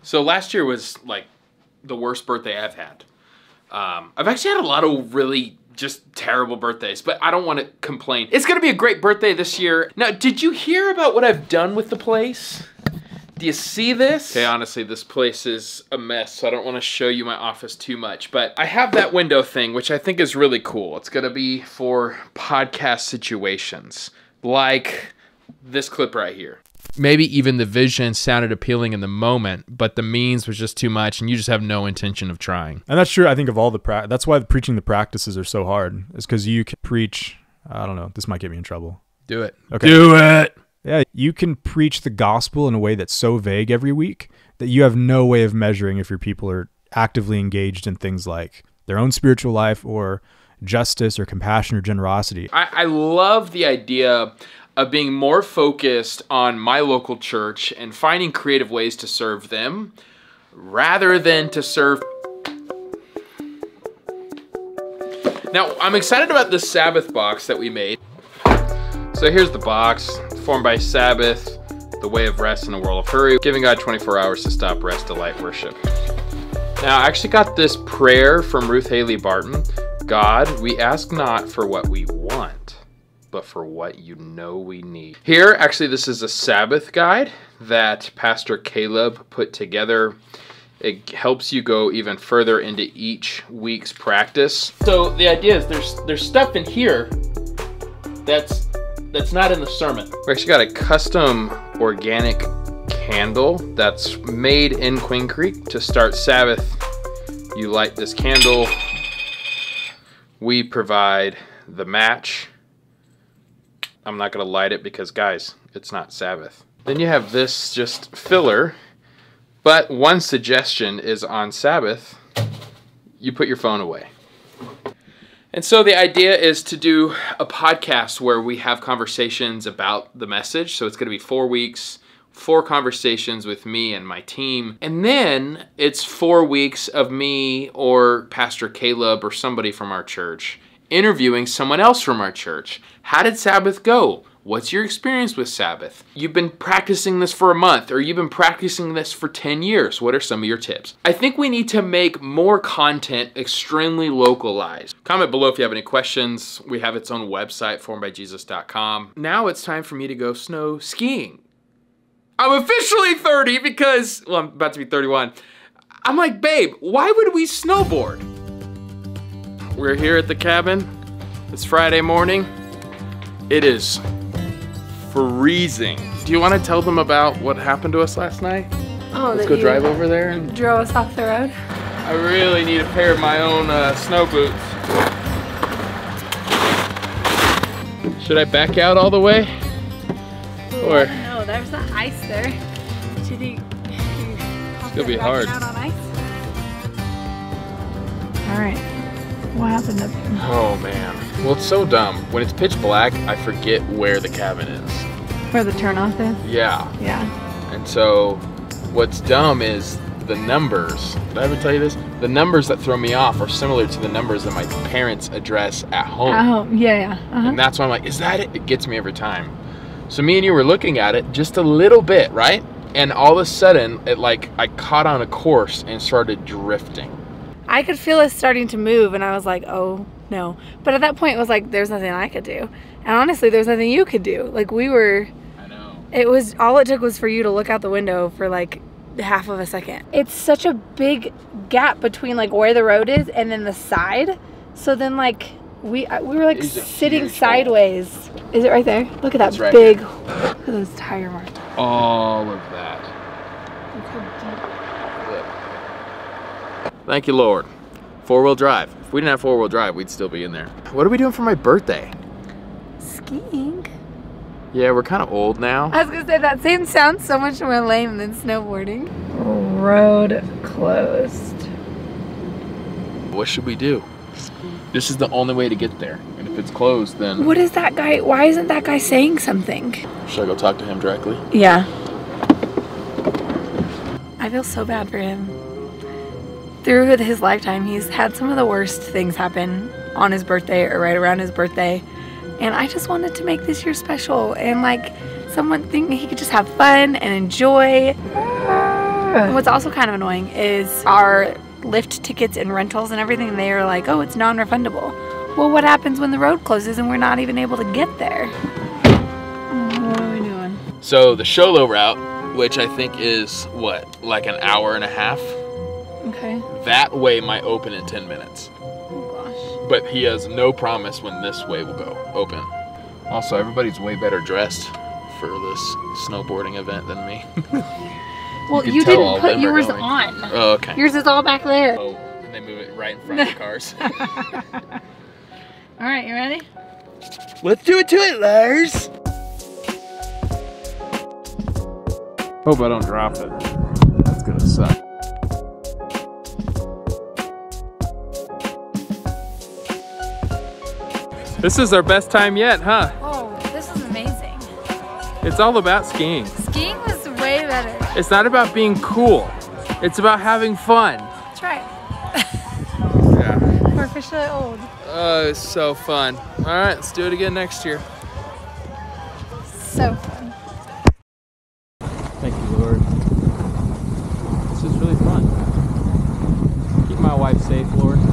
So last year was like the worst birthday I've had. I've actually had a lot of really just terrible birthdays, but I don't want to complain. It's gonna be a great birthday this year. Now, did you hear about what I've done with the place? Do you see this? Okay, honestly, this place is a mess, so I don't want to show you my office too much, but I have that window thing, which I think is really cool. It's gonna be for podcast situations, like this clip right here. Maybe even the vision sounded appealing in the moment, but the means was just too much, and you just have no intention of trying. And that's true, I think, of all the that's why preaching the practices are so hard, is because you can preach, I don't know, this might get me in trouble. Do it. Okay. Do it! Yeah, you can preach the gospel in a way that's so vague every week that you have no way of measuring if your people are actively engaged in things like their own spiritual life or justice or compassion or generosity. I love the idea of being more focused on my local church and finding creative ways to serve them rather than to serve. Now, I'm excited about this Sabbath box that we made. So here's the box, formed by Sabbath, the way of rest in a world of hurry, giving God 24 hours to stop, rest, delight, worship. Now, I actually got this prayer from Ruth Haley Barton. God, we ask not for what we want, but for what you know we need. Here, actually, this is a Sabbath guide that Pastor Caleb put together. It helps you go even further into each week's practice. So the idea is there's stuff in here that's not in the sermon. We actually got a custom organic candle that's made in Queen Creek. To start Sabbath, you light this candle. We provide the match. I'm not gonna light it because, guys, it's not Sabbath. Then you have this just filler, but one suggestion is on Sabbath, you put your phone away. And so the idea is to do a podcast where we have conversations about the message. So it's gonna be 4 weeks, 4 conversations with me and my team. And then it's 4 weeks of me or Pastor Caleb or somebody from our church interviewing someone else from our church. How did Sabbath go? What's your experience with Sabbath? You've been practicing this for a month, or you've been practicing this for 10 years. What are some of your tips? I think we need to make more content extremely localized. Comment below if you have any questions. We have its own website, formedbyjesus.com. Now it's time for me to go snow skiing. I'm officially 30 because, well, I'm about to be 31. I'm like, babe, why would we snowboard? We're here at the cabin. It's Friday morning. It is freezing. Do you want to tell them about what happened to us last night? Oh, let's go drive over there and drove us off the road. I really need a pair of my own snow boots. Should I back out all the way? Ooh, Or no, there's the ice there. Do you think it's gonna be hard? Out on ice? All right. What happened up here? Oh man. Well, it's so dumb. When it's pitch black, I forget where the cabin is. Where the turnoff is? Yeah. Yeah. And so what's dumb is the numbers. Did I ever tell you this? The numbers that throw me off are similar to the numbers that my parents' address at home. At home, yeah. And that's why I'm like, is that it? It gets me every time. So me and you were looking at it just a little bit, right? And all of a sudden, I caught on a course and started drifting. I could feel us starting to move, and I was like, oh no. But at that point, it was like, there's nothing I could do. And honestly, there's nothing you could do. Like, we were, I know. It was, all it took was for you to look out the window for like half of a second. It's such a big gap between like where the road is and then the side. So then like, we were like sitting sideways. Hole. Is it right there? Look at that right big, look at those tire marks. All of that. Thank you, Lord. 4-wheel drive. If we didn't have 4-wheel drive, we'd still be in there. What are we doing for my birthday? Skiing. Yeah, we're kind of old now. I was gonna say that same sounds so much more lame than snowboarding. Road closed. What should we do? This is the only way to get there. And if it's closed, then... What is that guy? Why isn't that guy saying something? Should I go talk to him directly? Yeah. I feel so bad for him. Through his lifetime, he's had some of the worst things happen on his birthday or right around his birthday. And I just wanted to make this year special and like someone think he could just have fun and enjoy. And what's also kind of annoying is our lift tickets and rentals and everything, they are like, oh, it's non-refundable. Well, what happens when the road closes and we're not even able to get there? What are we doing? So the Sholo route, which I think is, what, like an hour and a half? Okay. That way might open in 10 minutes. Oh, gosh. But he has no promise when this way will go open. Also, everybody's way better dressed for this snowboarding event than me. Well, you didn't put yours on. Oh, okay. Yours is all back there. Oh, and they move it right in front of the cars. All right, you ready? Let's do it to it, Lars. Hope I don't drop it. That's gonna suck. This is our best time yet, huh? Oh, this is amazing. It's all about skiing. Skiing was way better. It's not about being cool. It's about having fun. That's right. Yeah. We're officially old. Oh, it's so fun. All right, let's do it again next year. So fun. Thank you, Lord.